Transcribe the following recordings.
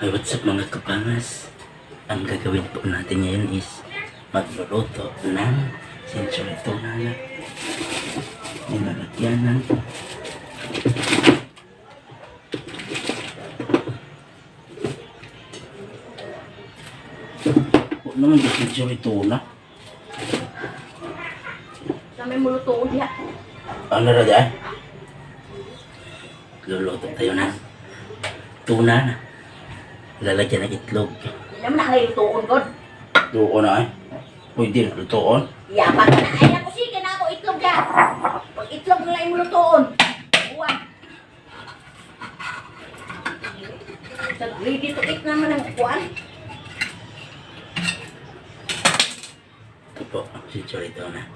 Ay, what's up mga kapangas? Ang gagawin po natin ngayon is magluluto ng century tuna na nilalagyan ng huwag naman di century tuna. Sa may mulutuon diha. Ano na dyan? Luluto tayo ng tuna na lalagyan ng itlog. Hindi naman nakalilutuon, God. Luto na eh. Pwede na lutoon. Yaman na. Ay, naku, sige na ako itlog ka. Pag itlog na lang yung mulutuon. Buwan. Sa ready to eat naman ang buwan. Ito po, si Chorito na.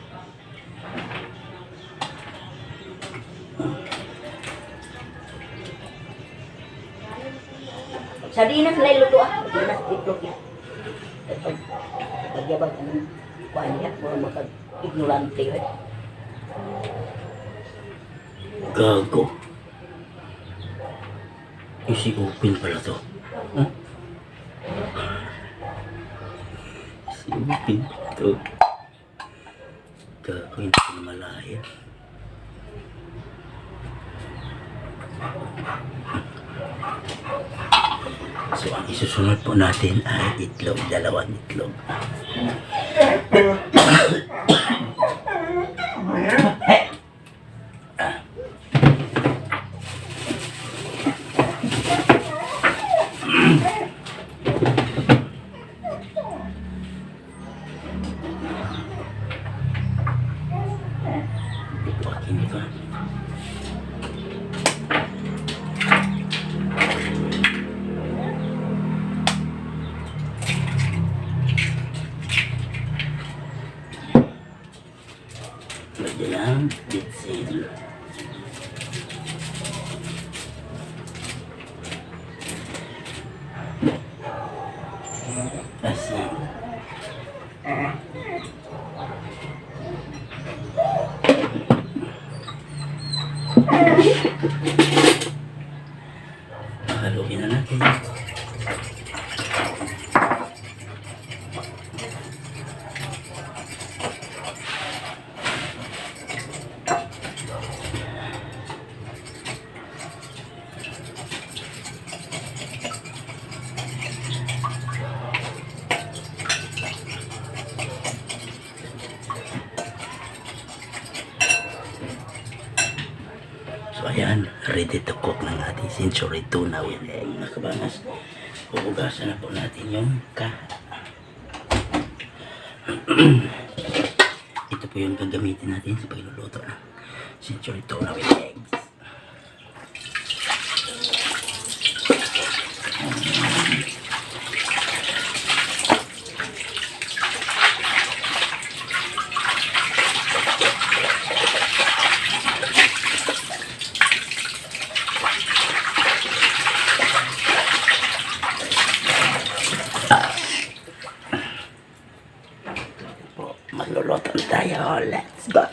Sa di na sila iluto ah. Pag na itlog yan. Pagyabag ang buwan niya. Mura makag-ignorante yun. Gago. Easy open pala to. Huh? Easy open to. Gago, hindi ko na malaya. So, ang isusunod po natin ay itlog. 2 itlog. Lagyan ng bitsin. Asin. Haluin na natin. So ayan, ready to cook ng ating century tuna with egg. Mga kabangas, huhugasan na po natin yung ito po yung gagamitin natin sa pagluluto ng century tuna with eggs. Magluluto na tayo. Let's go!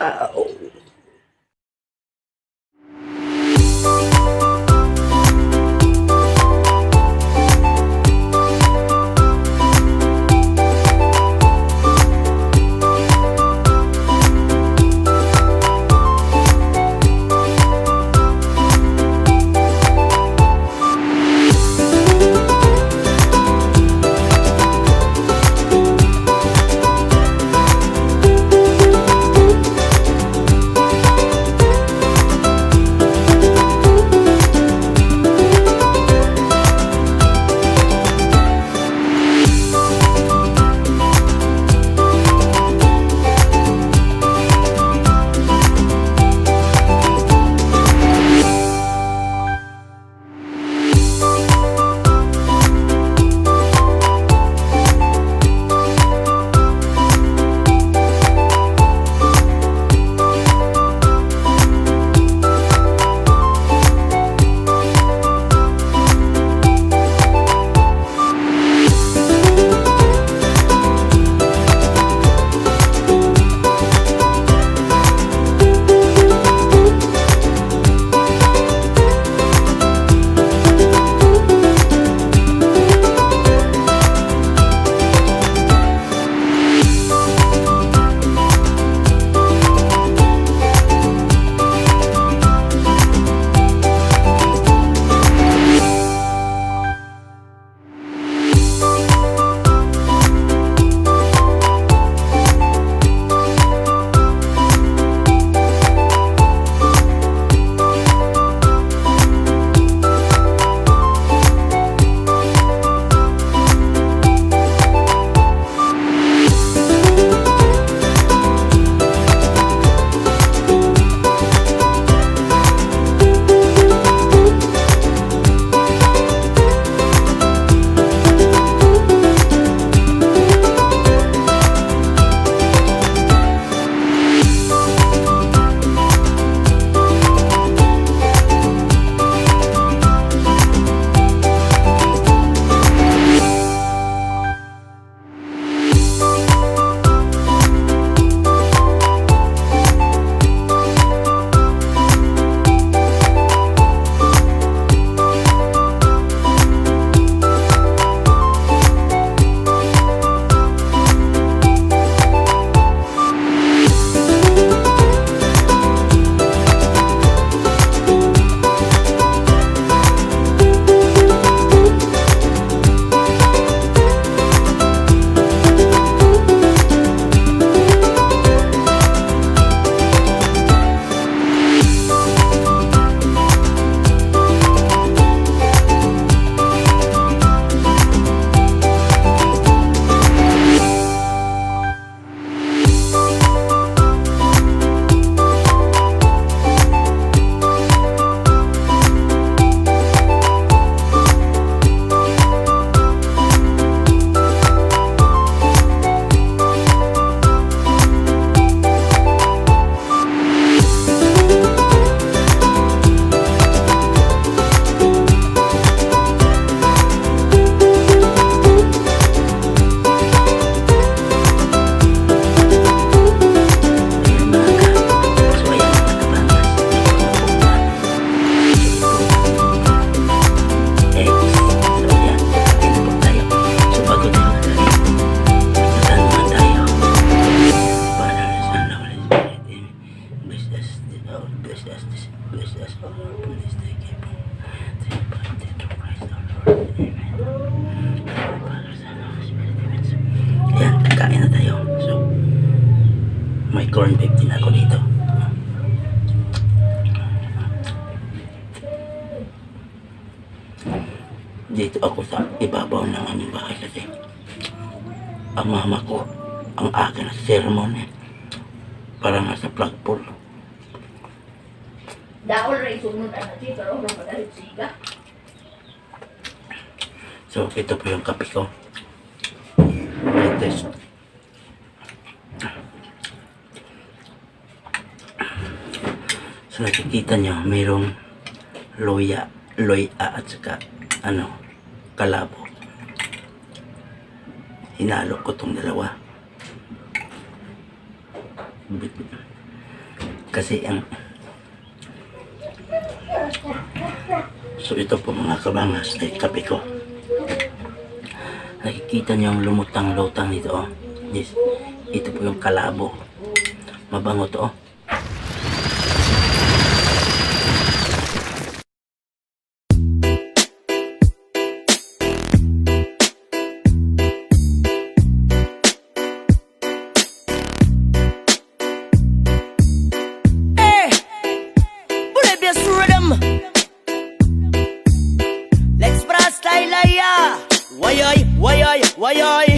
Bless us, O Lord, please take it. Christ, our Lord. Amen. Father, Son, Holy Spirit, Amen. So, ayan, kakain na tayo. So, may corn beef din ako dito. Dito ako sa ibabaw ng aming bahay kasi ang mama ko, ang akin na sermon para nasa flagpole. Daol rin sunod ang natin, pero huwag magalit siga. So, ito po yung kape ko. Latest. So, nakikita nyo, mayroong loya at saka, kalabo. Hinalo ko tong dalawa. Kasi so ito po mga kabangas ay kape ko. Nakikita niyo ang lumutang-lutang nito, oh. Yes. Ito po yung kalabo. Mabango to, oh. Let's brass style, yeah. Why,